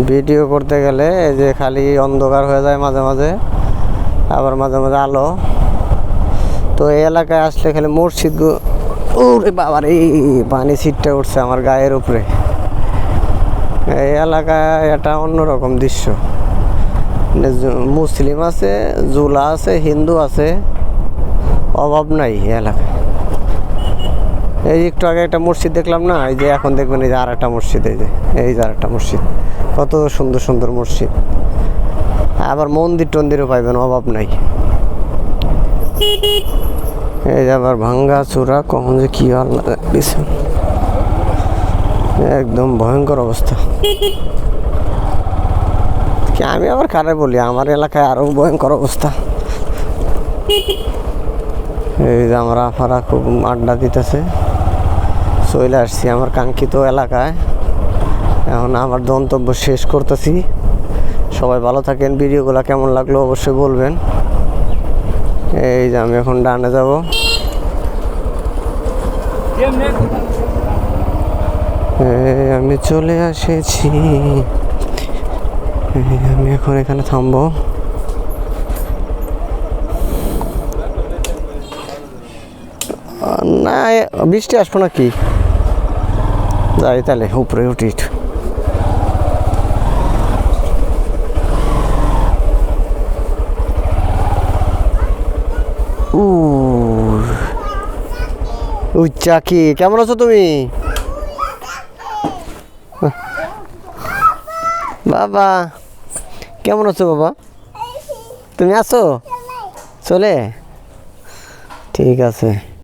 Video করতে গেলে এই যে খালি অন্ধকার হয়ে যায় মাঝে মাঝে, আবার মাঝে মাঝে আলো। তো এই এলাকায় আসলে খালি মসজিদ, ওরে বাবার এই পানি ছিটটা উঠছে আমার গায়ের উপরে। এই এলাকায় এটা অন্যরকম দৃশ্য। মুসলিম আছে, জুলা আছে, হিন্দু আছে, অভাব নাই এই এলাকায়। এই একটু আগে একটা মসজিদ দেখলাম না, এই যে এখন দেখবেন এই যে আর একটা মসজিদ, এই যে আর একটা মসজিদ, কত সুন্দর সুন্দর মসজিদ। আবার মন্দির টন্দিরও পাইবেন, অভাব নাই। এই যে আবার ভাঙ্গা চূড়া, কখন যে কি আল্লাহ দিছে, একদম ভয়ঙ্কর অবস্থা। আমি আবার কারে বলি, আমার এলাকায় আরো ভয়ঙ্কর অবস্থা। এই যে আমার আফারা খুব আড্ডা দিতেছে। চলে আসছি আমার কাঙ্ক্ষিত এলাকায়, এখন আমার গন্তব্য শেষ করতেছি। সবাই ভালো থাকেন। ভিডিওগুলো কেমন লাগলো অবশ্যই বলবেন। এই যে আমি এখন ডানে যাব। আমি চলে এসেছি, আমি এখন এখানে থামবো। না বৃষ্টি আসবো নাকি, যাই তাহলে উপরে উঠি। চাকি কেমন আছো তুমি? বাবা কেমন আছো বাবা? তুমি আছো? চলে ঠিক আছে।